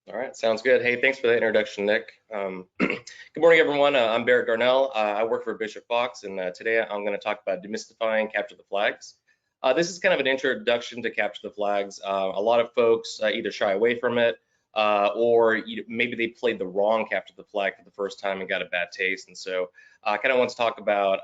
All right, sounds good. Hey, thanks for the introduction, Nick. Good morning, everyone. I'm Barrett Darnell. I work for Bishop Fox, and today I'm going to talk about demystifying capture the flags. This is kind of an introduction to capture the flags. A lot of folks either shy away from it, or maybe they played the wrong capture the flag for the first time and got a bad taste. And so I kind of want to talk about,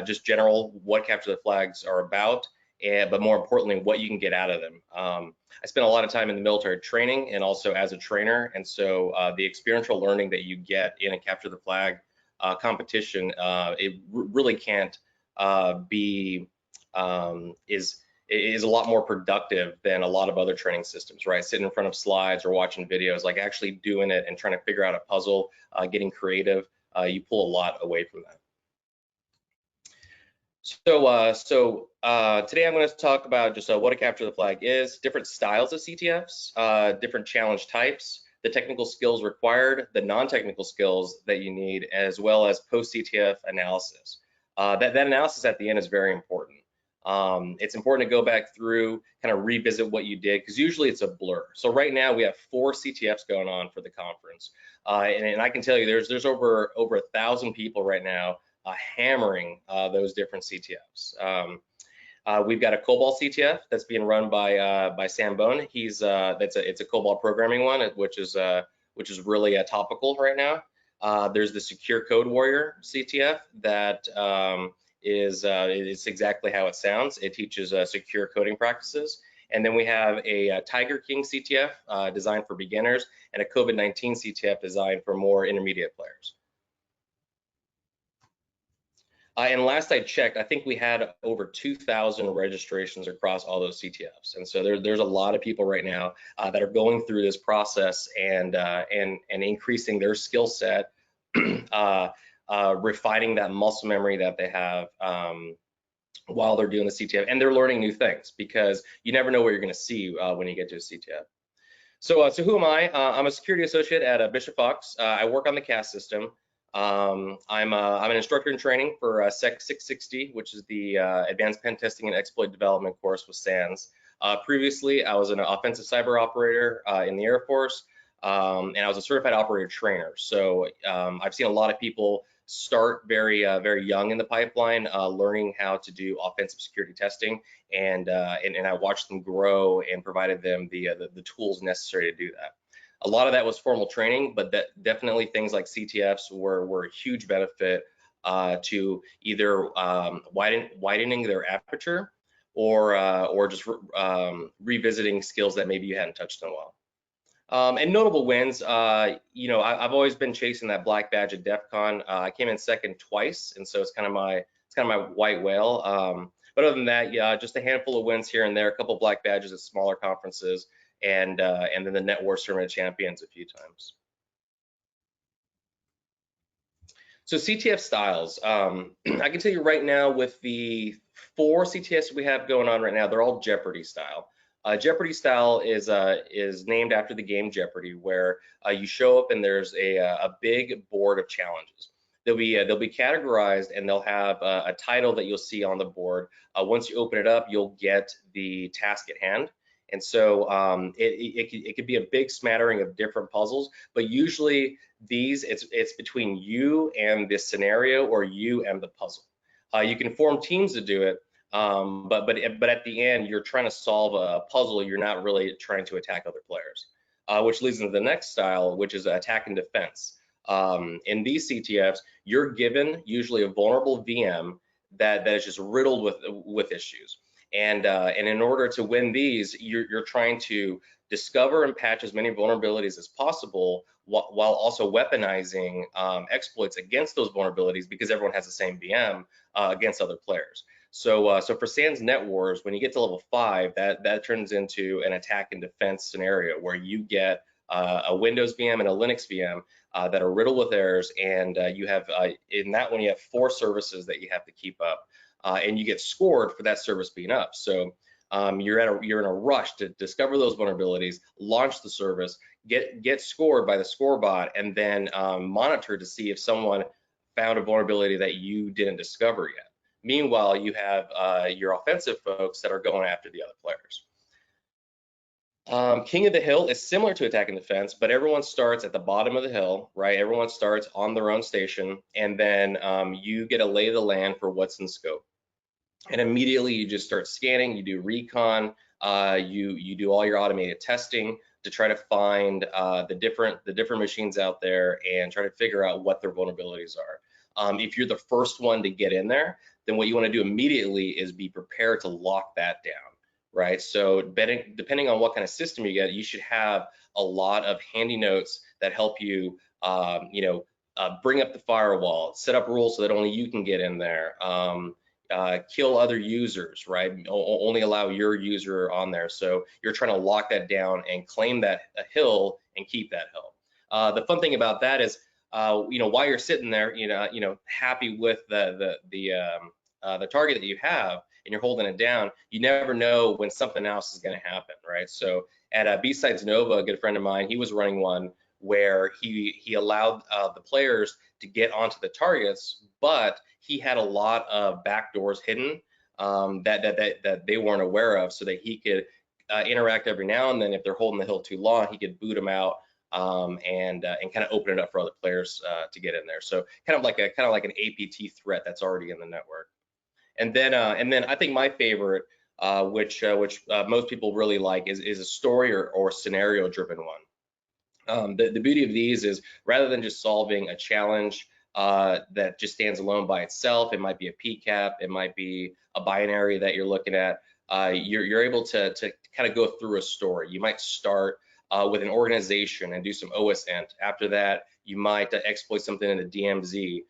just general what capture the flags are about, but more importantly, what you can get out of them. I spent a lot of time in the military training and also as a trainer, and so the experiential learning that you get in a capture the flag competition, it really can't be is a lot more productive than a lot of other training systems, right? Sitting in front of slides or watching videos, like actually doing it and trying to figure out a puzzle, getting creative, you pull a lot away from that. So today I'm going to talk about just what a capture the flag is, different styles of CTFs, different challenge types, the technical skills required, the non-technical skills that you need, as well as post-CTF analysis. That analysis at the end is very important. It's important to go back through, kind of revisit what you did, because usually it's a blur. So right now we have 4 CTFs going on for the conference, and I can tell you there's over 1,000 people right now hammering those different CTFs. We've got a COBOL CTF that's being run by Sam Bone. It's a COBOL programming one, which is really topical right now. There's the Secure Code Warrior CTF that is exactly how it sounds. It teaches secure coding practices. And then we have a Tiger King CTF designed for beginners, and a COVID-19 CTF designed for more intermediate players. And last I checked, I think we had over 2,000 registrations across all those CTFs, and so there's a lot of people right now that are going through this process and increasing their skill set, refining that muscle memory that they have while they're doing the CTF, and they're learning new things because you never know what you're going to see when you get to a CTF. So who am I? I'm a security associate at Bishop Fox. I work on the CAS system. I'm an instructor in training for SEC 660, which is the Advanced Pen Testing and Exploit Development course with SANS. Previously, I was an offensive cyber operator in the Air Force, and I was a certified operator trainer. So I've seen a lot of people start very young in the pipeline, learning how to do offensive security testing, and I watched them grow and provided them the tools necessary to do that. A lot of that was formal training, but definitely things like CTFs were a huge benefit to either widening their aperture or just revisiting skills that maybe you hadn't touched in a while. And notable wins, I've always been chasing that black badge at DerpCon. I came in second twice, and so it's kind of my white whale. But other than that, yeah, just a handful of wins here and there, a couple black badges at smaller conferences, and then the Net Wars Tournament of Champions a few times. So CTF styles, I can tell you right now with the 4 CTFs we have going on right now, they're all Jeopardy style. Jeopardy style is named after the game Jeopardy, where you show up and there's a big board of challenges. They'll be categorized, and they'll have a title that you'll see on the board. Once you open it up, you'll get the task at hand. And so it could be a big smattering of different puzzles, but usually it's between you and this scenario, or you and the puzzle. You can form teams to do it, but at the end you're trying to solve a puzzle. You're not really trying to attack other players, which leads into the next style, which is attack and defense. In these CTFs, you're given usually a vulnerable VM that is just riddled with issues. And in order to win these, you're trying to discover and patch as many vulnerabilities as possible, while also weaponizing exploits against those vulnerabilities, because everyone has the same VM against other players. So for SANS Net Wars, when you get to level 5, that turns into an attack and defense scenario where you get a Windows VM and a Linux VM that are riddled with errors, and you have in that one you have 4 services that you have to keep up. And you get scored for that service being up. So you're in a rush to discover those vulnerabilities, launch the service, get scored by the score bot, and then monitor to see if someone found a vulnerability that you didn't discover yet. Meanwhile, you have your offensive folks that are going after the other players. King of the hill is similar to attack and defense, but everyone starts at the bottom of the hill, right? Everyone starts on their own station, and then you get a lay of the land for what's in scope. And immediately you just start scanning, you do recon, you do all your automated testing to try to find the different machines out there and try to figure out what their vulnerabilities are. If you're the first one to get in there, then what you want to do immediately is be prepared to lock that down, right? So depending on what kind of system you get, you should have a lot of handy notes that help you, bring up the firewall, set up rules so that only you can get in there. Kill other users, right? Only allow your user on there. So you're trying to lock that down and claim that hill and keep that hill. The fun thing about that is, while you're sitting there, happy with the target that you have and you're holding it down, you never know when something else is going to happen, right? So at B-Sides Nova, a good friend of mine, he was running one where he allowed the players to get onto the targets, but he had a lot of backdoors hidden that they weren't aware of, so that he could interact every now and then. If they're holding the hill too long, he could boot them out and kind of open it up for other players to get in there. So kind of like an APT threat that's already in the network. And then I think my favorite, which most people really like, is a story or scenario driven one. The beauty of these is, rather than just solving a challenge that just stands alone by itself, it might be a PCAP, it might be a binary that you're looking at, you're able to kind of go through a story. You might start with an organization and do some OSINT. After that, you might exploit something in the DMZ,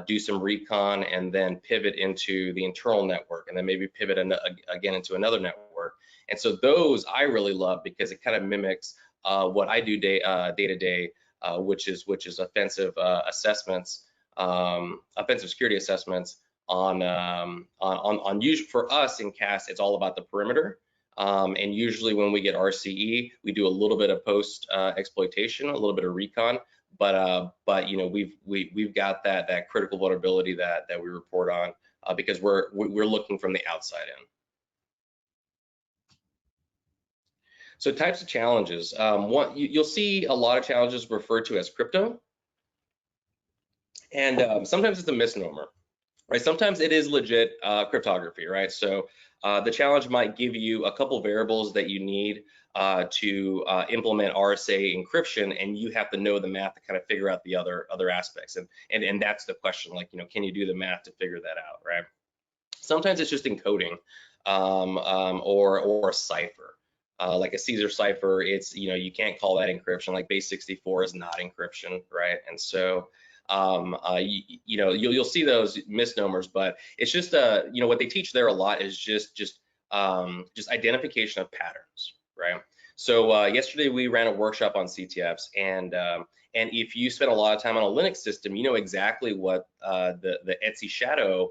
do some recon, and then pivot into the internal network, and then maybe pivot again into another network. And so those I really love, because it kind of mimics what I do day to day, which is offensive assessments, offensive security assessments on usually for us in CAS, it's all about the perimeter. And usually when we get RCE, we do a little bit of post exploitation, a little bit of recon, but we've got that critical vulnerability that we report on because we're looking from the outside in. So types of challenges. You'll see a lot of challenges referred to as crypto, and sometimes it's a misnomer, right? Sometimes it is legit cryptography, right? So the challenge might give you a couple variables that you need to implement RSA encryption, and you have to know the math to kind of figure out the other aspects. And that's the question, like, can you do the math to figure that out, right? Sometimes it's just encoding or a cipher. Like a Caesar cipher, it's, you can't call that encryption. Like base 64 is not encryption, right? And so you'll see those misnomers, but it's just what they teach there a lot is just identification of patterns, right? So yesterday we ran a workshop on CTFs, and if you spend a lot of time on a Linux system, you know exactly what the etc shadow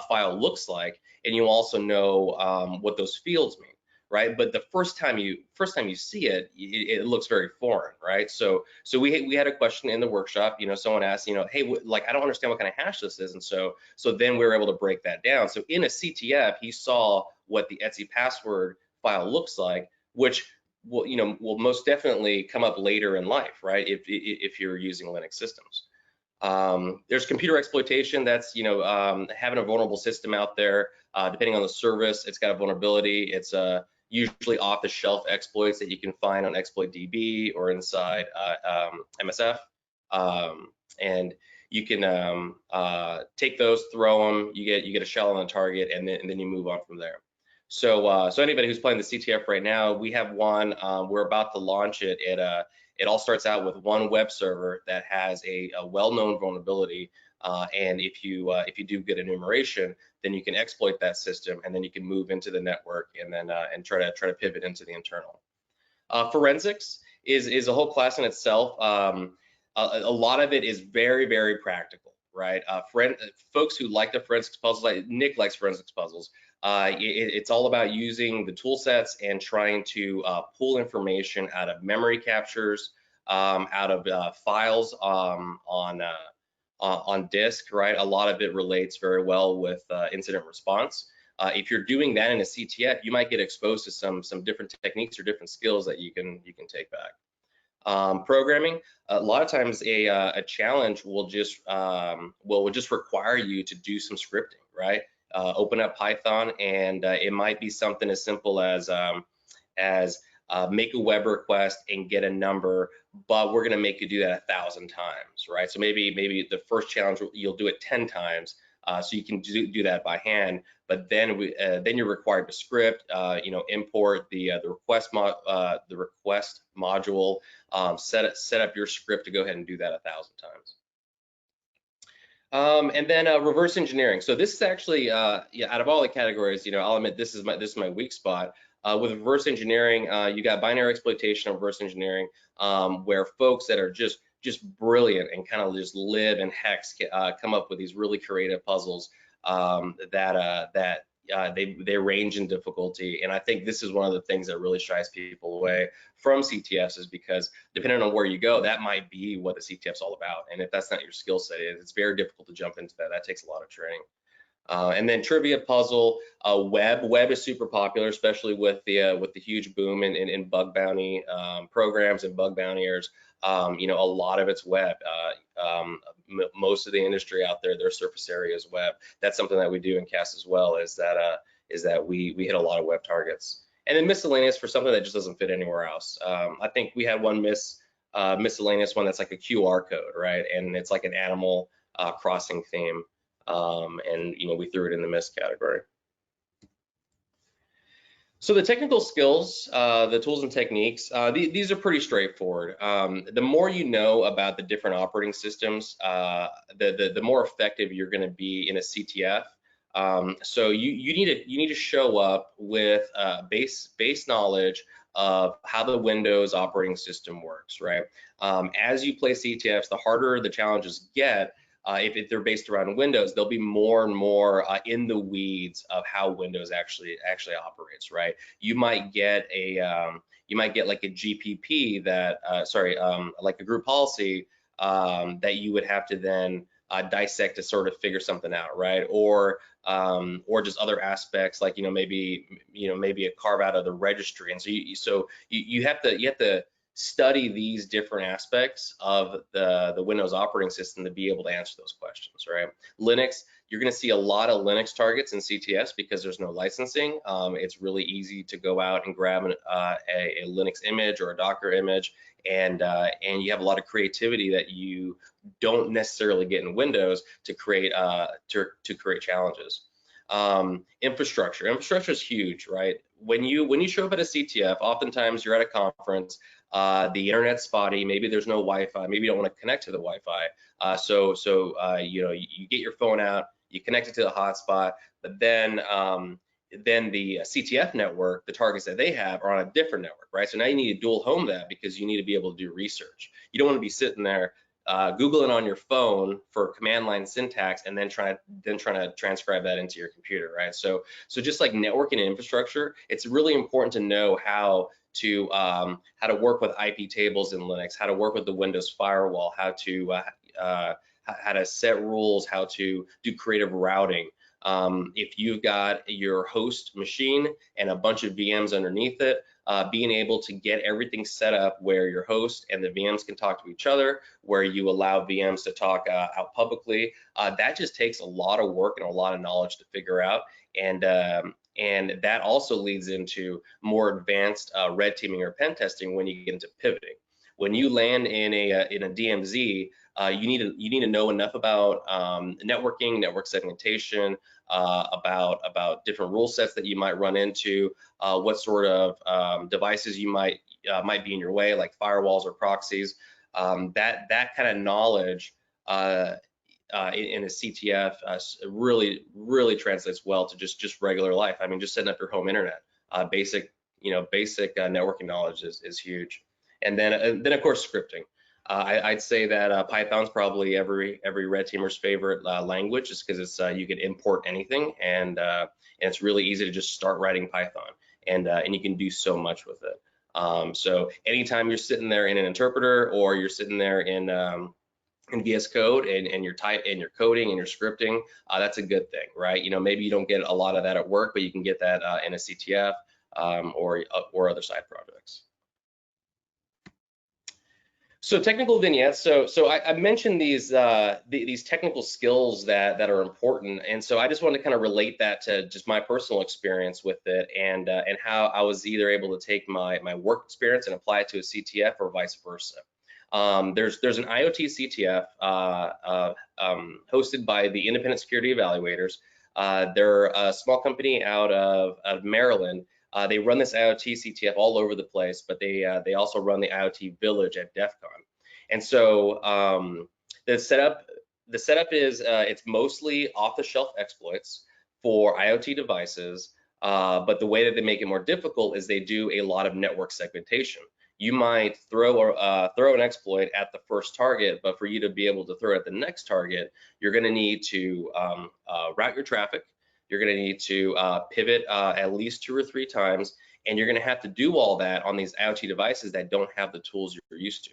file looks like, and you also know what those fields mean, right? But the first time you see it, it looks very foreign, right? So we had a question in the workshop. Someone asked, hey, like, I don't understand what kind of hash this is, and so then we were able to break that down. So in a CTF, he saw what the etc password file looks like, which will most definitely come up later in life, right? If you're using Linux systems. There's computer exploitation. That's having a vulnerable system out there. Depending on the service, it's got a vulnerability. It's usually off-the-shelf exploits that you can find on ExploitDB or inside MSF, and you can take those, throw them. You get a shell on the target, and then you move on from there. So anybody who's playing the CTF right now, we have one. We're about to launch it. It all starts out with one web server that has a well-known vulnerability, and if you do get enumeration, then you can exploit that system, and then you can move into the network, and then try to pivot into the internal. Forensics is a whole class in itself. A lot of it is very, very practical, right? Folks who like the forensics puzzles, like Nick likes forensics puzzles. It's all about using the tool sets and trying to pull information out of memory captures, out of files on disk, right? A lot of it relates very well with incident response. if you're doing that in a CTF, you might get exposed to some different techniques or different skills that you can take back. Programming, a lot of times a challenge will just require you to do some scripting, right? Open up Python, and it might be something as simple as make a web request and get a number, but we're going to make you do that 1,000 times, right? So maybe the first challenge you'll do it 10 times, so you can do that by hand. But then you're required to script, import the request module, set up your script to go ahead and do that 1,000 times. And then reverse engineering. So this is actually, out of all the categories, I'll admit this is my weak spot. With reverse engineering, you got binary exploitation and reverse engineering, where folks that are just brilliant and kind of just live in hex come up with these really creative puzzles that they range in difficulty. And I think this is one of the things that really shies people away from CTFs, is because depending on where you go, that might be what the CTF's all about. And if that's not your skill set, it's very difficult to jump into that. That takes a lot of training. And then trivia, puzzle, web is super popular, especially with the huge boom in bug bounty programs and bug bountiers. A lot of it's web. Most of the industry out there, their surface area is web. That's something that we do in CAS as well, is that we hit a lot of web targets. And then miscellaneous, for something that just doesn't fit anywhere else. I think we had one miscellaneous one that's like a QR code, right? And it's like an Animal Crossing theme. And we threw it in the miss category. So the technical skills, the tools and techniques, these are pretty straightforward. The more you know about the different operating systems, the more effective you're going to be in a CTF. So you need to show up with base knowledge of how the Windows operating system works, right? As you play CTFs, the harder the challenges get. If they're based around Windows, they'll be more and more in the weeds of how Windows actually operates, right? You might get like a GPP that, like a group policy that you would have to then dissect to sort of figure something out, right? Or just other aspects, like maybe a carve out of the registry, and so you have to study these different aspects of the Windows operating system to be able to answer those questions, right? Linux, you're going to see a lot of Linux targets in CTFs because there's no licensing. It's really easy to go out and grab a Linux image or a Docker image, and you have a lot of creativity that you don't necessarily get in Windows to create challenges. Infrastructure is huge, right? When you show up at a CTF, oftentimes you're at a conference. The internet's spotty, maybe there's no Wi-Fi, maybe you don't want to connect to the Wi-Fi. So you get your phone out, you connect it to the hotspot, but then the CTF network, the targets that they have are on a different network, right? So now you need to dual home that, because you need to be able to do research. You don't want to be sitting there Googling on your phone for command line syntax and then trying to transcribe that into your computer, right? So just like networking and infrastructure, it's really important to know how to work with IP tables in Linux, how to work with the Windows firewall, how to set rules, how to do creative routing. If you've got your host machine and a bunch of VMs underneath it, being able to get everything set up where your host and the VMs can talk to each other, where you allow VMs to talk out publicly, that just takes a lot of work and a lot of knowledge to figure out. And that also leads into more advanced red teaming or pen testing when you get into pivoting. When you land in a DMZ, you need to know enough about networking, network segmentation, about different rule sets that you might run into, what sort of devices you might be in your way, like firewalls or proxies. That kind of knowledge in a CTF really translates well to just regular life. I mean, just setting up your home internet. Basic networking knowledge is huge. And then of course scripting. I'd say that Python's probably every red teamer's favorite language, just because it's you can import anything, and it's really easy to just start writing Python, and you can do so much with it. So anytime you're sitting there in an interpreter, or you're sitting there in in VS Code and your type and your coding and your scripting, that's a good thing, right? You know, maybe you don't get a lot of that at work, but you can get that in a CTF or other side projects. So technical vignettes. So I mentioned these technical skills that are important, and so I just wanted to kind of relate that to just my personal experience with it, and how I was either able to take my work experience and apply it to a CTF or vice versa. There's an IoT CTF hosted by the Independent Security Evaluators. They're a small company out of Maryland. They run this IoT CTF all over the place, but they also run the IoT Village at DerpCon. And so the setup is it's mostly off-the-shelf exploits for IoT devices, but the way that they make it more difficult is they do a lot of network segmentation. You might throw an exploit at the first target, but for you to be able to throw it at the next target, you're going to need to route your traffic. You're going to need to pivot at least 2 or 3 times, and you're going to have to do all that on these IoT devices that don't have the tools you're used to.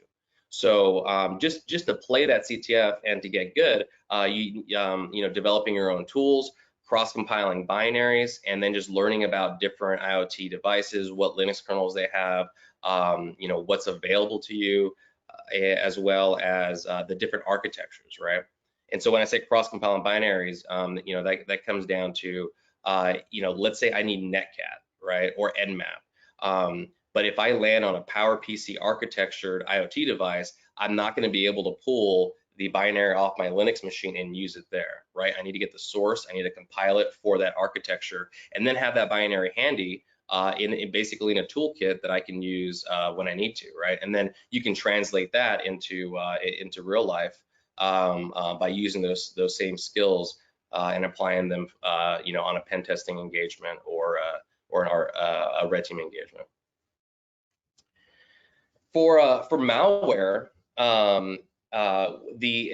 So just to play that CTF and to get good, you know, developing your own tools, cross-compiling binaries, and then just learning about different IoT devices, what Linux kernels they have, you know, what's available to you, as well as the different architectures, right? And so when I say cross-compiling binaries, you know, that comes down to, you know, let's say I need netcat, right, or nmap. But if I land on a PowerPC architectured IoT device, I'm not going to be able to pull the binary off my Linux machine and use it there, right? I need to get the source, I need to compile it for that architecture, and then have that binary handy basically in a toolkit that I can use when I need to, right? And then you can translate that into real life by using those same skills and applying them, you know, on a pen testing engagement or a red team engagement. For malware, the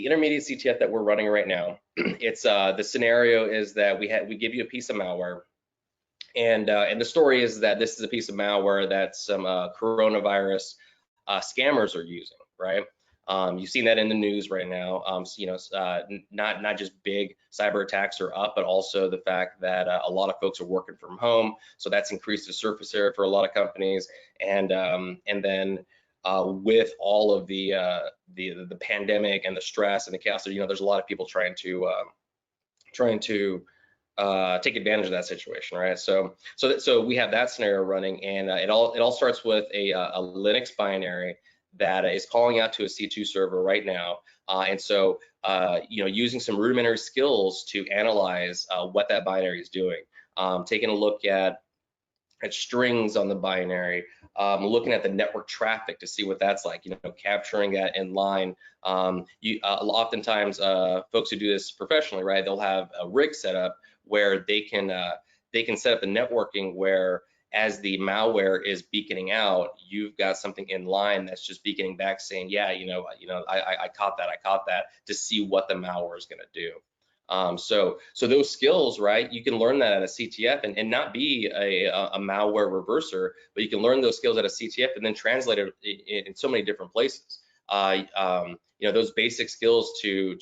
intermediate CTF that we're running right now, it's the scenario is that we give you a piece of malware, and the story is that this is a piece of malware that some coronavirus scammers are using, right? You've seen that in the news right now. You know, not just big cyber attacks are up, but also the fact that a lot of folks are working from home, so that's increased the surface area for a lot of companies. And then with all of the pandemic and the stress and the chaos, you know, there's a lot of people trying to take advantage of that situation, right? So we have that scenario running, and it all starts with a Linux binary that is calling out to a C2 server right now, and so you know, using some rudimentary skills to analyze what that binary is doing, taking a look at strings on the binary, looking at the network traffic to see what that's like, you know, capturing that in line. Oftentimes folks who do this professionally, right, they'll have a rig set up where they can set up the networking where as the malware is beaconing out, you've got something in line that's just beaconing back saying, yeah, I caught that, to see what the malware is going to do. So those skills, right, you can learn that at a CTF and not be a malware reverser, but you can learn those skills at a CTF and then translate it in so many different places. Those basic skills to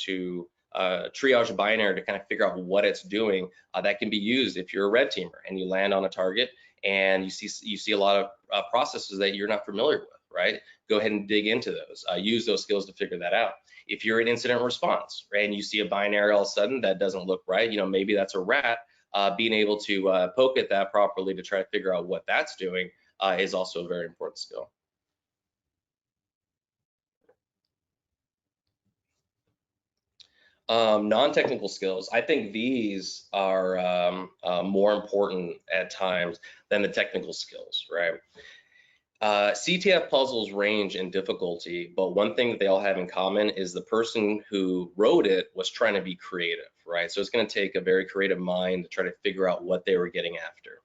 triage a binary to kind of figure out what it's doing, that can be used if you're a red teamer and you land on a target and you see a lot of processes that you're not familiar with, right? Go ahead and dig into those. Use those skills to figure that out. If you're in incident response, right, and you see a binary all of a sudden that doesn't look right, maybe that's a rat, being able to poke at that properly to try to figure out what that's doing is also a very important skill. Non-technical skills, I think these are more important at times than the technical skills, right? CTF puzzles range in difficulty, but one thing that they all have in common is the person who wrote it was trying to be creative, right? So it's going to take a very creative mind to try to figure out what they were getting after.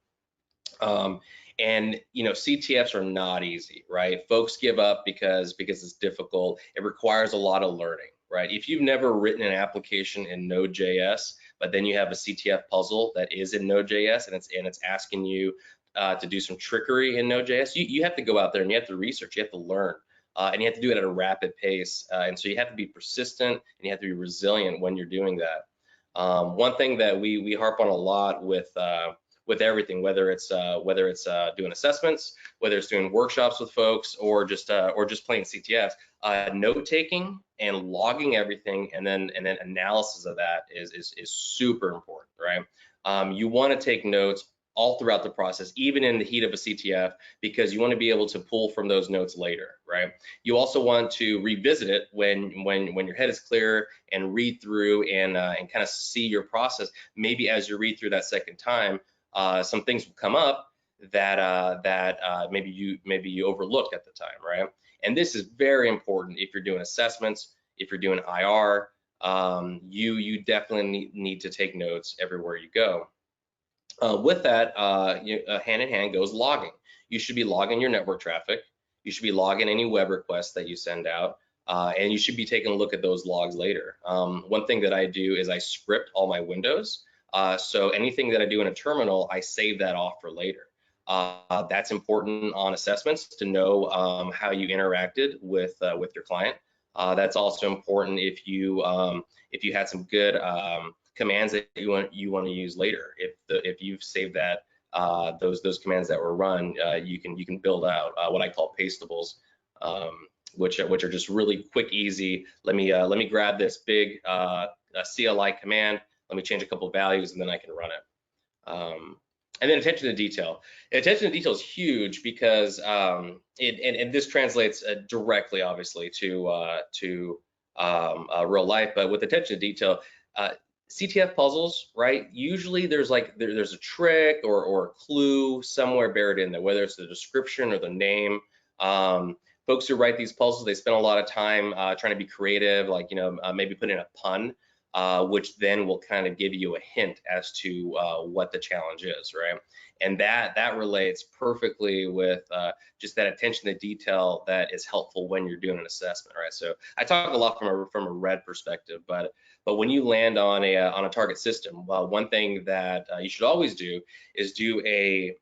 And CTFs are not easy, right? Folks give up because it's difficult. It requires a lot of learning, right? If you've never written an application in Node.js, but then you have a CTF puzzle that is in Node.js and it's asking you to do some trickery in Node.js, you have to go out there and you have to research, you have to learn. and you have to do it at a rapid pace. And so you have to be persistent and you have to be resilient when you're doing that. One thing that we harp on a lot with everything, whether it's doing assessments, whether it's doing workshops with folks, or just playing CTFs, note taking and logging everything, and then analysis of that is super important, right? You want to take notes all throughout the process, even in the heat of a CTF, because you want to be able to pull from those notes later, right? You also want to revisit it when your head is clear and read through and kind of see your process. Maybe as you read through that second time, some things will come up that maybe you overlooked at the time, right? And this is very important if you're doing assessments, if you're doing IR. You definitely need to take notes everywhere you go. With that, hand in hand goes logging. You should be logging your network traffic. You should be logging any web requests that you send out, and you should be taking a look at those logs later. One thing that I do is I script all my windows. So anything that I do in a terminal, I save that off for later. That's important on assessments to know how you interacted with your client. That's also important if you had some good commands that you want to use later. If you've saved that those commands that were run, you can build out what I call pastables, which are just really quick, easy. Let me grab this big CLI command. Let me change a couple of values, and then I can run it. And then attention to detail. Attention to detail is huge because and this translates directly, obviously, to real life. But with attention to detail, CTF puzzles, right? Usually there's a trick or a clue somewhere buried in there, whether it's the description or the name. Folks who write these puzzles, they spend a lot of time trying to be creative, like maybe put in a pun, which then will kind of give you a hint as to what the challenge is, right? And that relates perfectly with just that attention to detail that is helpful when you're doing an assessment, right? So I talk a lot from a red perspective, but when you land on a target system, one thing that you should always do is do a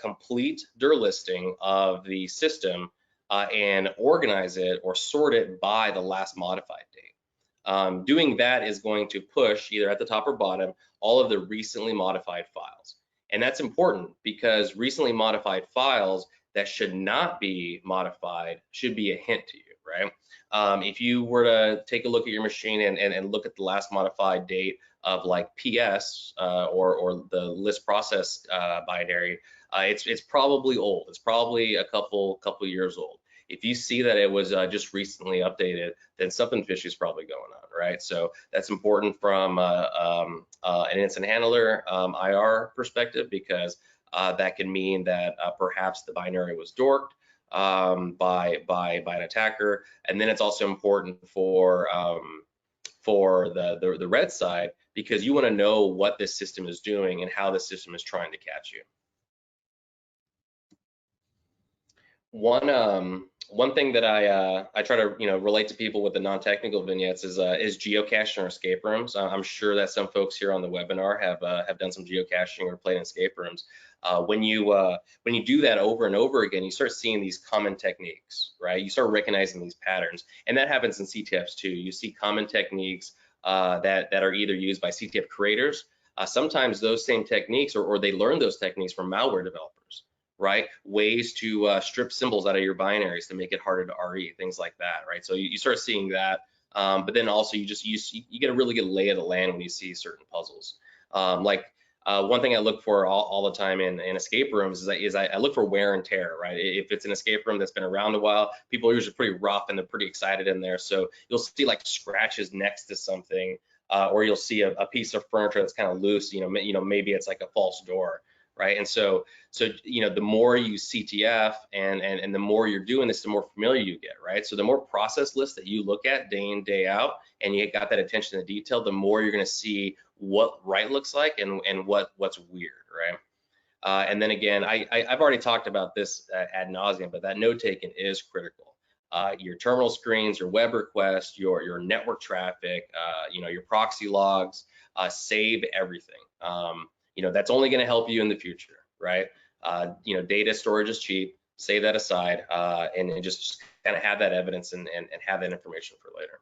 complete DIR listing of the system and organize it or sort it by the last modified date. Doing that is going to push either at the top or bottom all of the recently modified files. And that's important because recently modified files that should not be modified should be a hint to you, right? If you were to take a look at your machine and look at the last modified date of like PS or the list process binary, it's probably old. It's probably a couple years old. If you see that it was just recently updated, then something fishy is probably going on, right? So that's important from an incident handler IR perspective, because that can mean that perhaps the binary was dorked by an attacker. And then it's also important for the red side, because you want to know what this system is doing and how the system is trying to catch you. One thing that I try to relate to people with the non-technical vignettes is geocaching or escape rooms. I'm sure that some folks here on the webinar have done some geocaching or played in escape rooms. When you do that over and over again, you start seeing these common techniques, right? You start recognizing these patterns, and that happens in CTFs too. You see common techniques that are either used by CTF creators. Sometimes those same techniques, or they learn those techniques from malware developers, right? Ways to strip symbols out of your binaries to make it harder to RE, things like that, right? So you start seeing that, but then also you get a really good lay of the land when you see certain puzzles. One thing I look for all the time in escape rooms is I look for wear and tear, right? If it's an escape room that's been around a while, people are usually pretty rough and they're pretty excited in there. So you'll see like scratches next to something, or you'll see a piece of furniture that's kind of loose. Maybe it's like a false door, right? And so the more you CTF and the more you're doing this, the more familiar you get, right? So the more process lists that you look at day in, day out, and you got that attention to detail, the more you're going to see what right looks like and what's weird, right? And then again, I've already talked about this ad nauseum, but that note taking is critical. Your terminal screens, your web requests, your network traffic, your proxy logs, save everything. That's only going to help you in the future, right? Data storage is cheap. Save that aside and just kind of have that evidence and have that information for later.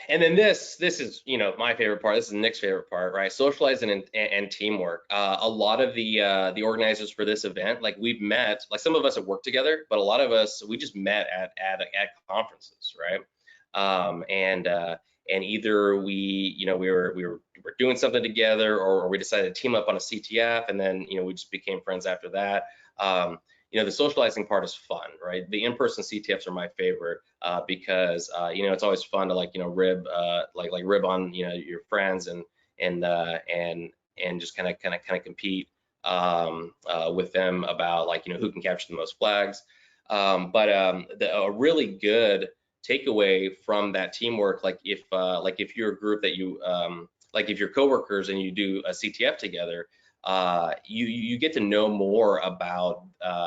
And then this is, you know, my favorite part. This is Nick's favorite part, right? Socializing and teamwork. A lot of the organizers for this event, like we've met, like some of us have worked together, but a lot of us, we just met at conferences, right? And either we, you know, we were doing something together, or we decided to team up on a CTF, and then, you know, we just became friends after that. You know, the socializing part is fun, right? The in-person CTFs are my favorite because you know, it's always fun to, like, you know, rib rib on, you know, your friends and just kind of compete with them about, like, you know, who can capture the most flags. A really good takeaway from that teamwork, like if you're a group that you like if you're coworkers and you do a CTF together, you get to know more about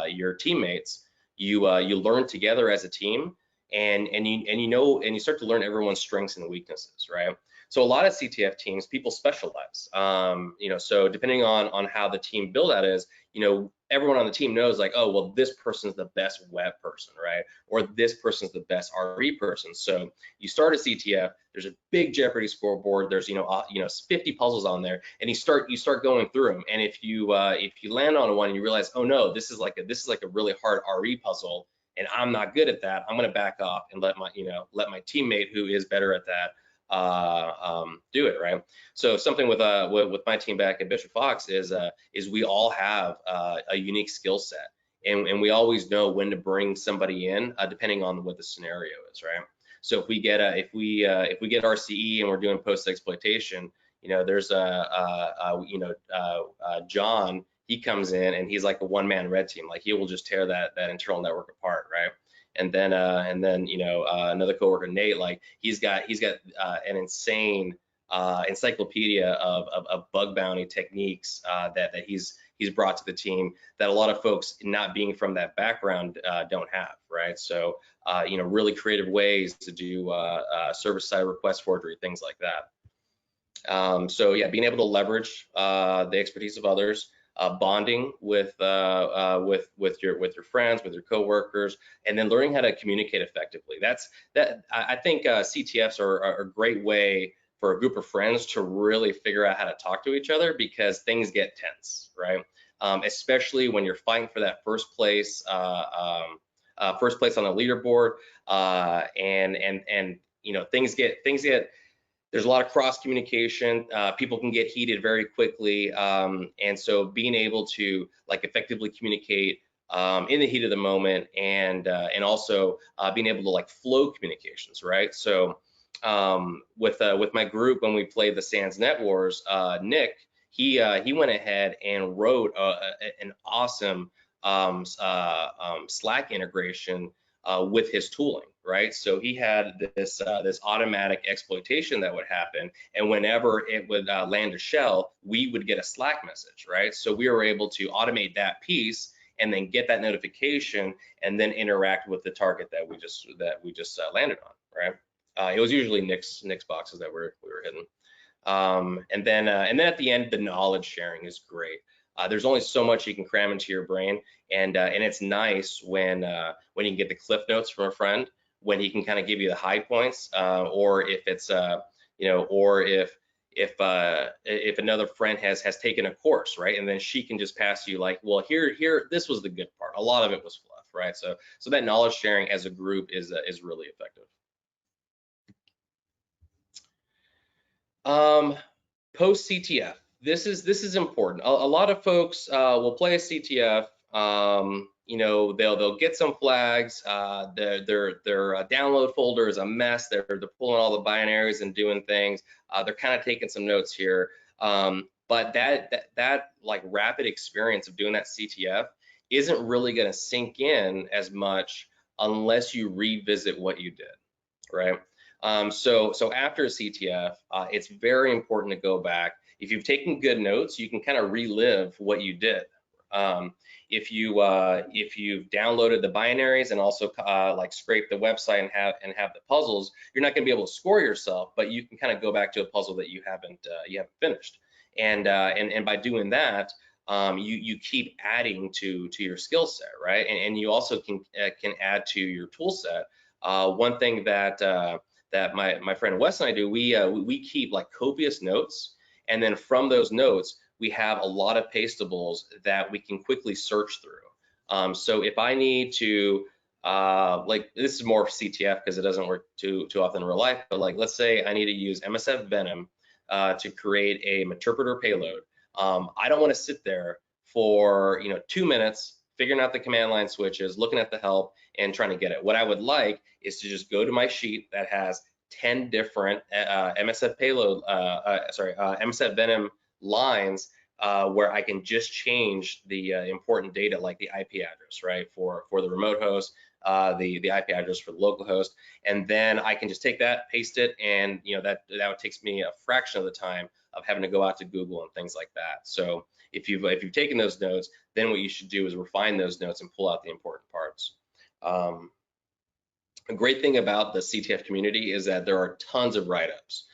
your teammates. You learn together as a team, and you start to learn everyone's strengths and weaknesses, right? So a lot of CTF teams, people specialize. You know, so depending on how the team build out is, you know, everyone on the team knows, like, oh, well, this person's the best web person, right? Or this person's the best RE person. So you start a CTF, there's a big Jeopardy scoreboard, there's, you know, 50 puzzles on there, and you start going through them. And if you land on one and you realize, oh no, this is like a really hard RE puzzle, and I'm not good at that, I'm going to back off and let my teammate who is better at that do it, right? So something with my team back at Bishop Fox is we all have a unique skill set, and we always know when to bring somebody in depending on what the scenario is, right? So if we get RCE and we're doing post exploitation, you know, there's John, he comes in and he's like a one-man red team, like he will just tear that internal network apart, right? And then you know, another coworker, Nate, like he's got an insane encyclopedia of bug bounty techniques that he's brought to the team that a lot of folks not being from that background don't have, right? So you know, really creative ways to do server-side request forgery, things like that. So yeah, being able to leverage the expertise of others, bonding with your friends, with your coworkers, and then learning how to communicate effectively. I think CTFs are a great way for a group of friends to really figure out how to talk to each other, because things get tense, right? Especially when you're fighting for that first place on the leaderboard, and you know, things get there's a lot of cross communication. People can get heated very quickly, and so being able to, like, effectively communicate in the heat of the moment, and also being able to, like, flow communications, right? So with my group, when we played the Sans Net Wars, Nick, he went ahead and wrote an awesome Slack integration with his tooling, right? So he had this automatic exploitation that would happen, and whenever it would land a shell, we would get a Slack message, right? So we were able to automate that piece and then get that notification and then interact with the target that we just landed on, right? It was usually Nick's boxes that we were hitting. And then at the end, the knowledge sharing is great. There's only so much you can cram into your brain, and it's nice when you can get the cliff notes from a friend, when he can kind of give you the high points, or if it's you know, or if another friend has taken a course, right, and then she can just pass you, like, well, here this was the good part, a lot of it was fluff, right? So that knowledge sharing as a group is really effective. Post CTF. This is important. A lot of folks will play a CTF. You know, they'll get some flags. Their download folder is a mess. They're pulling all the binaries and doing things. They're kind of taking some notes here. But that like rapid experience of doing that CTF isn't really going to sink in as much unless you revisit what you did, right? So after a CTF, it's very important to go back. If you've taken good notes, you can kind of relive what you did. If you've downloaded the binaries and also like scrape the website and have the puzzles, you're not going to be able to score yourself, but you can kind of go back to a puzzle that you haven't finished. And by doing that, you keep adding to your skill set, right? And you also can add to your tool set. One thing that that my friend Wes and I do, we keep like copious notes, and then from those notes we have a lot of pastables that we can quickly search through. So if I need to like, this is more CTF because it doesn't work too often in real life, but like, let's say I need to use MSF Venom to create a interpreter payload. I don't want to sit there for 2 minutes figuring out the command line switches, looking at the help, and trying to get it. What I would like is to just go to my sheet that has 10 different MSF payload, MSF Venom lines where I can just change the important data like the IP address, right, for the remote host, the IP address for the local host, and then I can just take that, paste it, and that takes me a fraction of the time of having to go out to Google and things like that. So if you've taken those notes, then what you should do is refine those notes and pull out the important parts. A great thing about the CTF community is that there are tons of write-ups.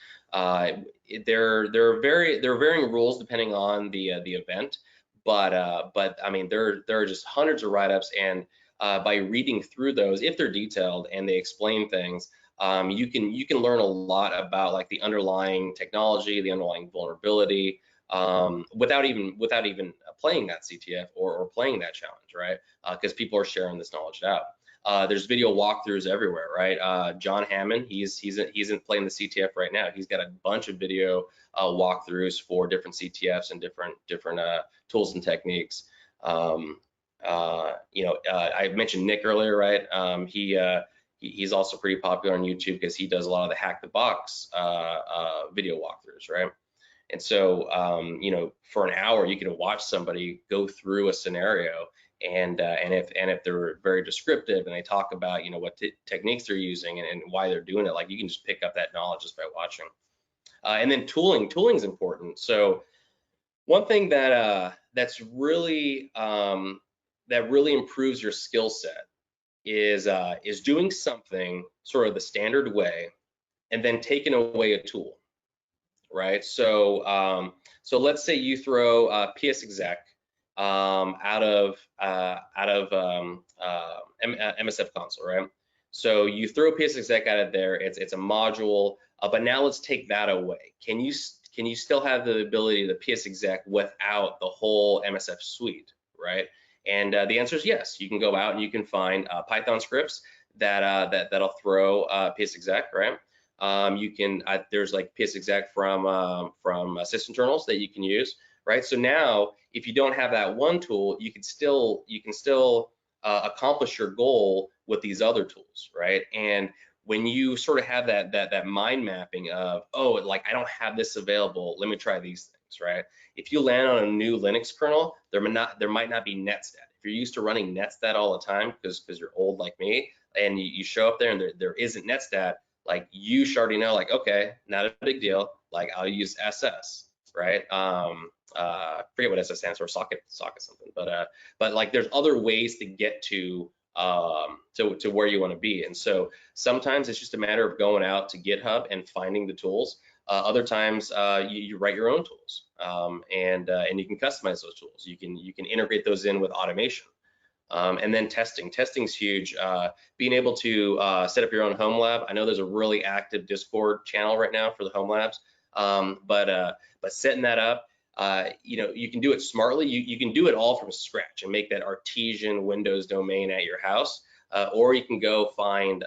There are varying rules depending on the event, but I mean there are just hundreds of write-ups, and by reading through those, if they're detailed and they explain things, you can learn a lot about like the underlying technology, the underlying vulnerability, without even playing that CTF or playing that challenge, right? Because people are sharing this knowledge out. There's video walkthroughs everywhere, right? John Hammond, he's playing the CTF right now. He's got a bunch of video walkthroughs for different CTFs and different tools and techniques. I mentioned Nick earlier, right? He's also pretty popular on YouTube because he does a lot of the hack the box video walkthroughs, right? And so, for an hour, you can watch somebody go through a scenario, and if they're very descriptive and they talk about what techniques they're using and why they're doing it, like you can just pick up that knowledge just by watching. And then tooling is important. So one thing that that's really that really improves your skill set is doing something sort of the standard way and then taking away a tool, right? So so let's say you throw PSExec out of MSF console, right? So you throw PSExec out of there. It's a module, but now let's take that away. Can you still have the ability to PSExec without the whole MSF suite, right? And the answer is yes. You can go out and you can find Python scripts that'll throw PSExec, right? You can there's like PSExec from sysinternals that you can use, right? So now if you don't have that one tool, you can still accomplish your goal with these other tools, right? And when you sort of have that mind mapping of, oh, like I don't have this available, let me try these things, right? If you land on a new Linux kernel, there might not be netstat. If you're used to running netstat all the time because you're old like me, and you show up there and there isn't netstat, like you should already know, like, okay, not a big deal, like I'll use SS, right? Forget what SS stands for, socket something, but like there's other ways to get to where you want to be. And so sometimes it's just a matter of going out to GitHub and finding the tools. Other times you write your own tools, and you can customize those tools. You can integrate those in with automation. And then testing's huge. Being able to set up your own home lab. I know there's a really active Discord channel right now for the home labs, but setting that up, you can do it smartly. You can do it all from scratch and make that artesian Windows domain at your house, or you can go find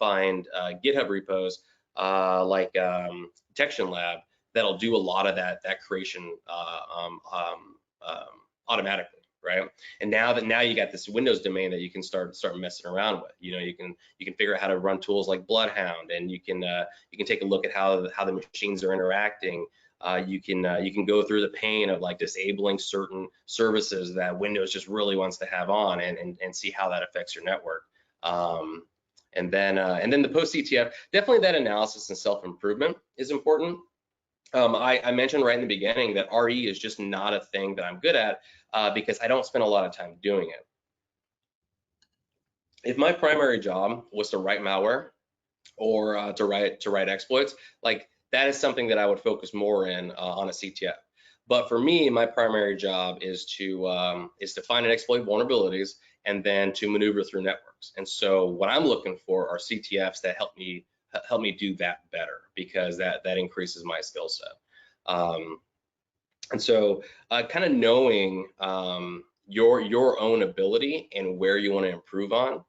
GitHub repos like Detection Lab that'll do a lot of that creation automatically, right? And now you got this Windows domain that you can start messing around with. You can figure out how to run tools like Bloodhound, and you can take a look at how the machines are interacting. You can go through the pain of like disabling certain services that Windows just really wants to have on, and see how that affects your network. And then the post CTF, definitely that analysis and self-improvement is important. I mentioned right in the beginning that RE is just not a thing that I'm good at because I don't spend a lot of time doing it. If my primary job was to write malware or to write exploits, like that is something that I would focus more in on a CTF. But for me, my primary job is to find and exploit vulnerabilities and then to maneuver through networks. And so what I'm looking for are CTFs that help me do that better, because that increases my skill set. And so kind of knowing your own ability and where you want to improve on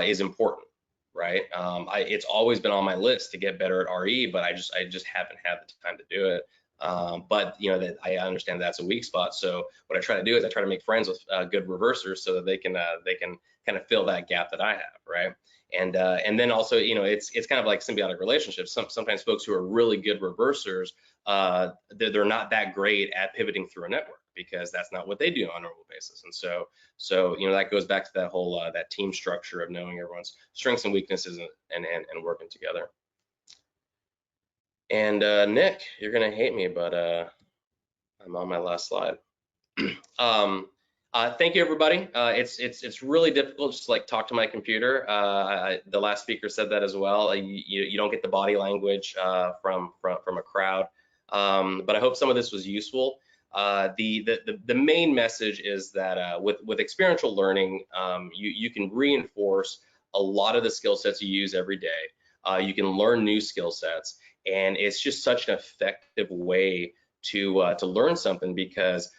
is important, right? It's always been on my list to get better at RE, but I just haven't had the time to do it. But you know, that I understand that's a weak spot. So what I try to do is I try to make friends with good reversers so that they can kind of fill that gap that I have, right? And then also, you know, it's kind of like symbiotic relationships. Sometimes folks who are really good reversers, they're not that great at pivoting through a network, because that's not what they do on a normal basis. And so you know, that goes back to that whole that team structure of knowing everyone's strengths and weaknesses and working together. And Nick, you're gonna hate me, but I'm on my last slide. Thank you, everybody. It's really difficult just to like talk to my computer. The last speaker said that as well. You don't get the body language from a crowd. But I hope some of this was useful. The main message is that with experiential learning, you can reinforce a lot of the skill sets you use every day. You can learn new skill sets, and it's just such an effective way to learn something, because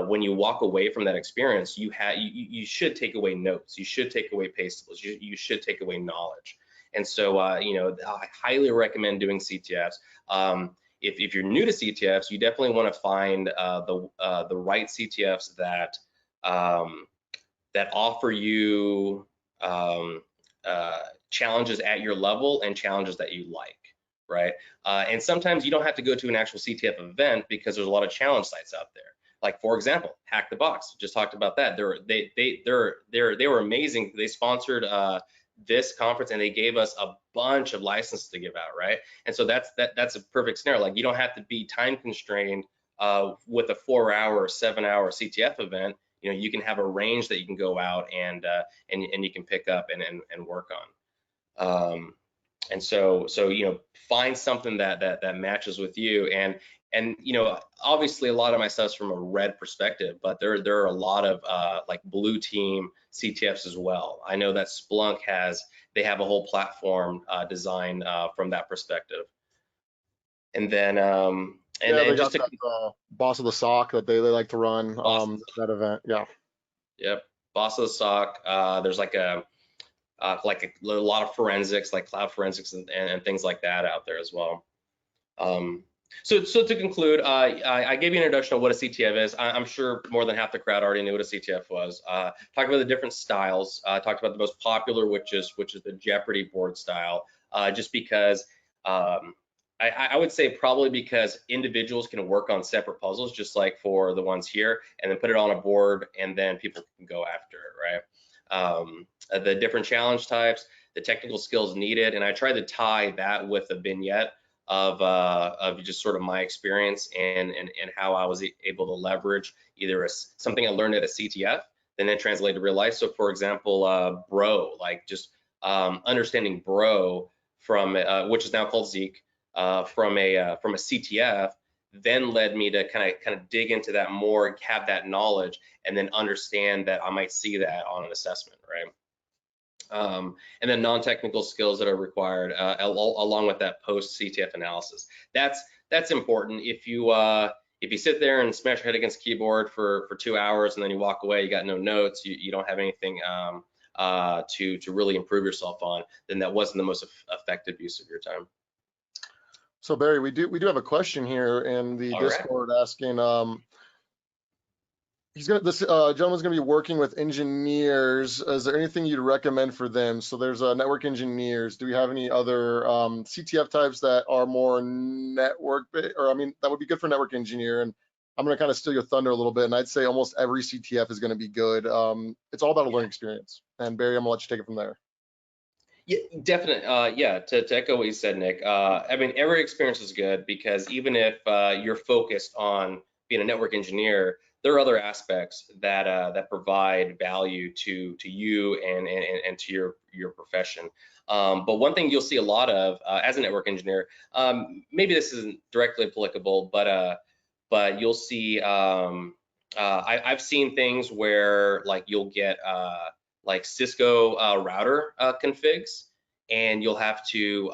when you walk away from that experience, you should take away notes, you should take away pastables, you should take away knowledge. And so you know, I highly recommend doing CTFs. If you're new to CTFs, you definitely want to find the right CTFs that that offer you challenges at your level and challenges that you like, right? And sometimes you don't have to go to an actual CTF event, because there's a lot of challenge sites out there. Like, for example, Hack the Box, just talked about that. They were amazing. They sponsored this conference, and they gave us a bunch of licenses to give out, right? And so that's a perfect scenario. Like, you don't have to be time constrained with a 4-hour or 7-hour CTF event. You know, you can have a range that you can go out and you can pick up and work on. And so you know, find something that matches with you. And you know, obviously a lot of my stuff's from a red perspective, but there are a lot of like blue team CTFs as well. I know that Splunk they have a whole platform designed from that perspective. And then they just got that, Boss of the SOC that they like to run that event. Yeah. Yep. Boss of the SOC. There's like a lot of forensics, like cloud forensics and things like that out there as well. So to conclude, I gave you an introduction of what a CTF is. I'm sure more than half the crowd already knew what a CTF was. Talked about the different styles. Talked about the most popular, which is the Jeopardy board style. Just because I would say probably because individuals can work on separate puzzles, just like for the ones here, and then put it on a board, and then people can go after it, right? The different challenge types, the technical skills needed, and I tried to tie that with a vignette of just sort of my experience and how I was able to leverage either something I learned at a CTF, then it translated to real life. So for example, Bro, like just understanding Bro from which is now called Zeek, from a CTF, then led me to kind of dig into that more, have that knowledge, and then understand that I might see that on an assessment, right? And then non-technical skills that are required along with that post CTF analysis. That's important. If you sit there and smash your head against the keyboard for 2 hours and then you walk away, you got no notes, you don't have anything to really improve yourself on, then that wasn't the most effective use of your time. So Barry, we do have a question here in the Discord asking. This gentleman's going to be working with engineers. Is there anything you'd recommend for them? So there's network engineers. Do we have any other CTF types that are more network, or I mean, that would be good for network engineer? And I'm going to kind of steal your thunder a little bit, and I'd say almost every CTF is going to be good. It's all about a learning experience. And Barry, I'm going to let you take it from there. Yeah, definitely. Yeah, to echo what you said, Nick. I mean, every experience is good, because even if you're focused on being a network engineer, there are other aspects that provide value to you and to your profession. But one thing you'll see a lot of as a network engineer, maybe this isn't directly applicable, but but you'll see I've seen things where like you'll get like Cisco router configs, and you'll have to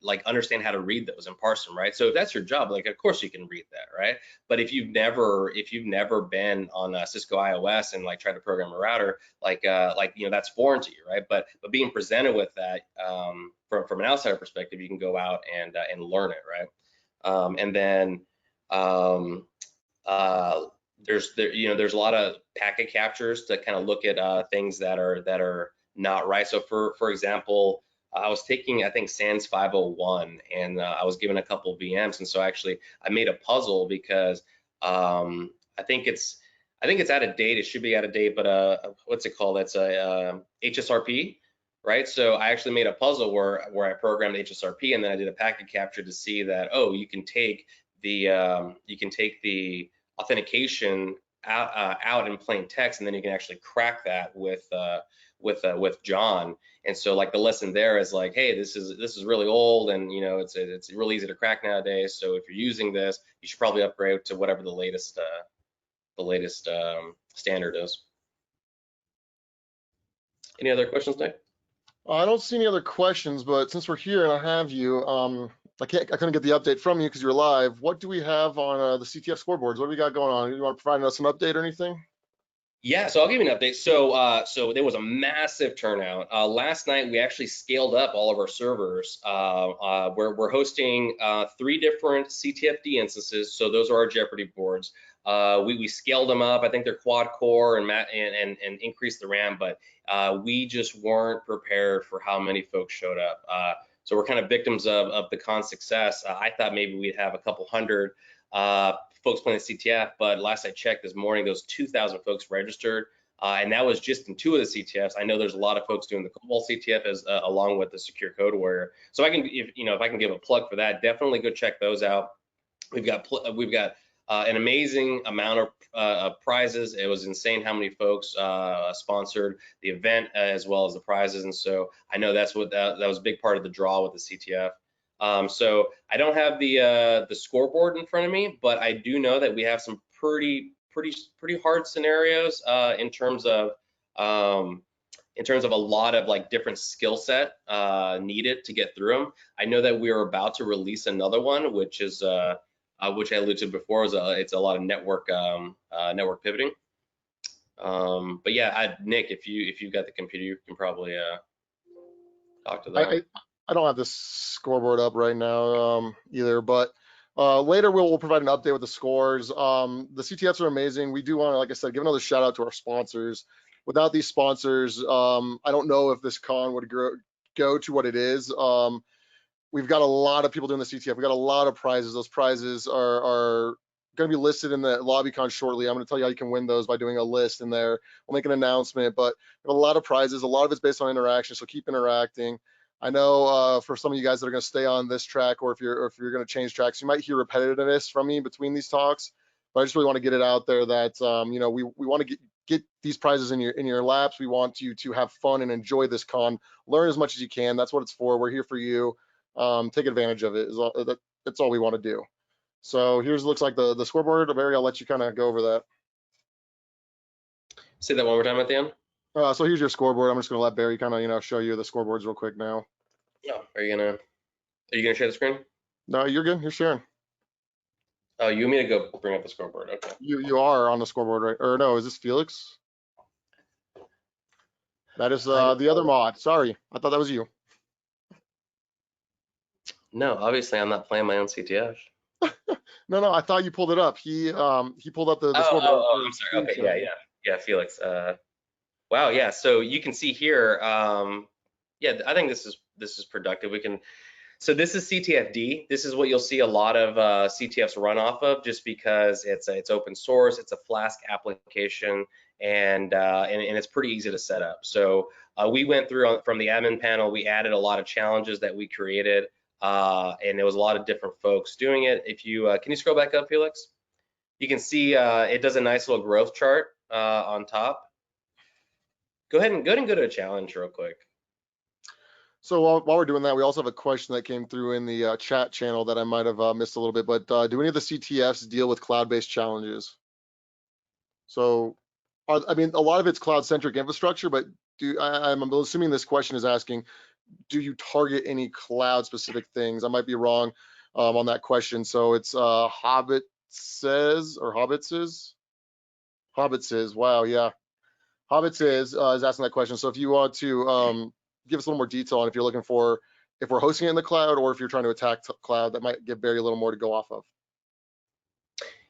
like understand how to read those and parse them, right? So if that's your job, like of course you can read that, right? But if you've never been on Cisco iOS and like tried to program a router, like you know, that's foreign to you, right? But being presented with that from an outsider perspective, you can go out and learn it, right? And then uh, there's a lot of packet captures to kind of look at things that are not right. So for example, I was taking, I think, SANS 501, and I was given a couple VMs, and so actually I made a puzzle because I think it's out of date. It should be out of date, but what's it called? That's a HSRP, right? So I actually made a puzzle where I programmed HSRP, and then I did a packet capture to see that, oh, you can take the authentication out in plain text, and then you can actually crack that with John. And so like the lesson there is like, hey, this is really old, and you know it's really easy to crack nowadays. So if you're using this, you should probably upgrade to whatever the latest standard is. Any other questions, Nick? I don't see any other questions, but since we're here and I have you, I couldn't get the update from you because you're live. What do we have on the CTF scoreboards? What do we got going on? You want to provide us an update or anything? Yeah, so I'll give you an update. So there was a massive turnout. Last night we actually scaled up all of our servers. We're hosting 3 different CTFD instances. So those are our Jeopardy boards. We scaled them up. I think they're quad core and increased the RAM, but we just weren't prepared for how many folks showed up. So we're kind of victims of the con success. I thought maybe we'd have a couple hundred folks playing the CTF, but last I checked this morning, there was 2,000 folks registered, and that was just in 2 of the CTFs. I know there's a lot of folks doing the Cobalt CTF along with the Secure Code Warrior. So if I can give a plug for that, definitely go check those out. We've got an amazing amount of prizes. It was insane how many folks sponsored the event as well as the prizes, and so I know that was a big part of the draw with the CTF. So I don't have the scoreboard in front of me, but I do know that we have some pretty hard scenarios in terms of a lot of like different skill set needed to get through them. I know that we are about to release another one, which is which I alluded to before, it's a lot of network pivoting. But yeah, Nick, if you've got the computer, you can probably talk to that. I don't have this scoreboard up right now either, but later we'll provide an update with the scores. The CTFs are amazing. We do want to, like I said, give another shout out to our sponsors. Without these sponsors, I don't know if this con would go to what it is. We've got a lot of people doing the CTF. We got a lot of prizes. Those prizes are going to be listed in the LobbyCon shortly. I'm going to tell you how you can win those by doing a list in there. We'll make an announcement, but we have a lot of prizes. A lot of it's based on interaction, so keep interacting. I know for some of you guys that are going to stay on this track, or if you're going to change tracks, you might hear repetitiveness from me between these talks. But I just really want to get it out there that you know, we want to get these prizes in your laps. We want you to have fun and enjoy this con. Learn as much as you can. That's what it's for. We're here for you. Take advantage of it. That's all we want to do. So here's looks like the scoreboard. Barry, I'll let you kind of go over that. Say that one more time at the end. So here's your scoreboard. I'm just going to let Barry kind of show you the scoreboards real quick now. Oh, are you gonna share the screen? No, you're good. You're sharing. Oh, you want me to go bring up the scoreboard? Okay. You are on the scoreboard, right? Or no, is this Felix? That is the other mod. Sorry, I thought that was you. No, obviously I'm not playing my own CTF. No, I thought you pulled it up. He pulled up the scoreboard. Oh, I'm sorry. Okay, yeah, Felix. Wow, yeah. So you can see here. Yeah, I think this is productive. So this is CTFD. This is what you'll see a lot of CTFs run off of, just because it's open source, it's a Flask application, and it's pretty easy to set up. So we went through from the admin panel. We added a lot of challenges that we created, and there was a lot of different folks doing it. If you can you scroll back up, Felix? You can see it does a nice little growth chart on top. Go ahead and go to a challenge real quick. So while we're doing that, we also have a question that came through in the chat channel that I might have missed a little bit, but do any of the CTFs deal with cloud-based challenges? So, I mean, a lot of it's cloud-centric infrastructure, but I'm assuming this question is asking, do you target any cloud-specific things? I might be wrong on that question. So it's Hobbit says, or Hobbit says? Hobbit says, wow, yeah. Hobbit says is asking that question. So if you want to give us a little more detail on if you're looking for, if we're hosting it in the cloud or if you're trying to attack cloud, that might give Barry a little more to go off of.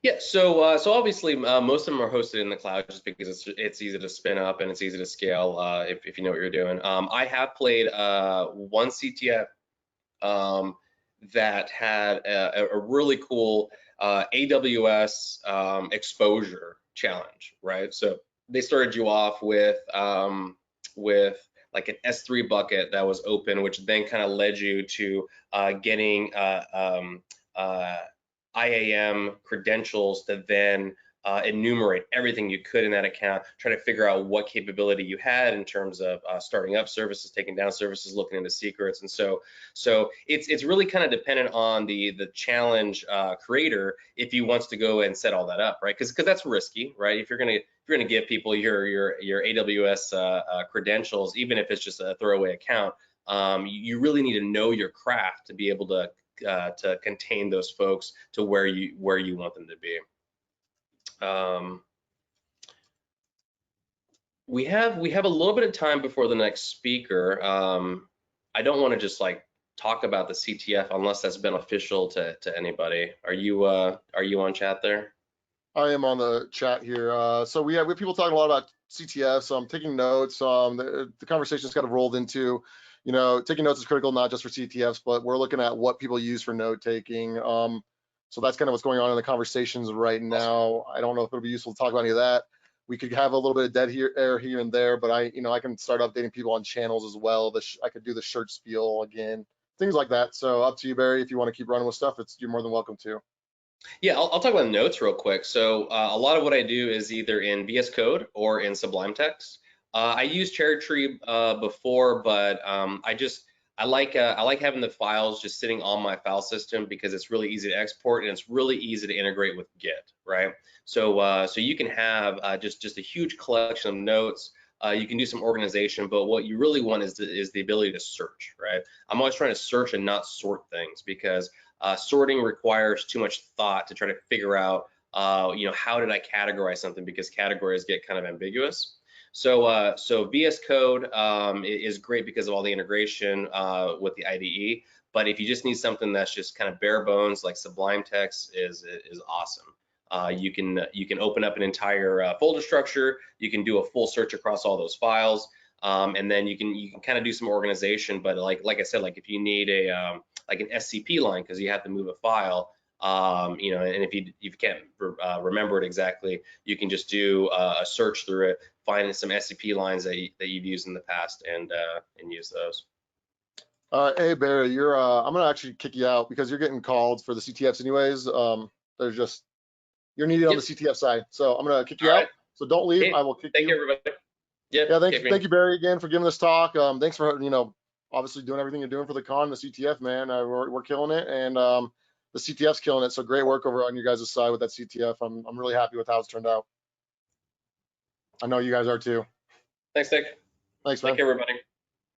Yeah, so obviously most of them are hosted in the cloud just because it's easy to spin up and it's easy to scale if you know what you're doing. I have played one CTF that had a really cool AWS exposure challenge, right? So they started you off with like an S3 bucket that was open, which then kind of led you to getting IAM credentials to then enumerate everything you could in that account, try to figure out what capability you had in terms of starting up services, taking down services, looking into secrets. And so it's really kind of dependent on the challenge creator if he wants to go and set all that up, right? Because that's risky, right? If you're gonna give people your AWS credentials, even if it's just a throwaway account, you really need to know your craft to be able to contain those folks to where you want them to be. We have a little bit of time before the next speaker. I don't want to just like talk about the CTF unless that's beneficial to anybody. Are you on chat there? I am on the chat here. So we have people talking a lot about CTF, so I'm taking notes. The conversation's kind of rolled into, you know, taking notes is critical, not just for CTFs, but we're looking at what people use for note taking. So that's kind of what's going on in the conversations right now. I don't know if it'll be useful to talk about any of that. We could have a little bit of dead air here and there, but I can start updating people on channels as well. I could do the shirt spiel again, things like that. So up to you, Barry. If you want to keep running with stuff, you're more than welcome to. Yeah, I'll talk about notes real quick. So a lot of what I do is either in VS Code or in Sublime Text. I used Cherry Tree before, but I like having the files just sitting on my file system because it's really easy to export and it's really easy to integrate with Git, right? So you can have just a huge collection of notes. You can do some organization, but what you really want is the ability to search, right? I'm always trying to search and not sort things because sorting requires too much thought to try to figure out, how did I categorize something because categories get kind of ambiguous. So VS Code is great because of all the integration with the IDE. But if you just need something that's just kind of bare bones, like Sublime Text is awesome. You can open up an entire folder structure. You can do a full search across all those files, and then you can kind of do some organization. But like I said, like if you need like an SCP line because you have to move a file, and if you can't remember it exactly, you can just do a search through it, find some SCP lines that you've used in the past, and use those. Hey Barry, I'm gonna actually kick you out because you're getting called for the CTFs anyways. You're needed on the CTF side, so I'm gonna kick you All out. right. So don't leave. Hey, I will kick thank you, you. everybody. Yeah. Yeah, thank you, Barry, again for giving this talk. Thanks for obviously doing everything you're doing for the con, the CTF, man. We're killing it, and the CTF's killing it. So great work over on you guys' side with that CTF. I'm really happy with how it's turned out. I know you guys are too. Thanks, Nick. Thanks, man. Thank you, everybody.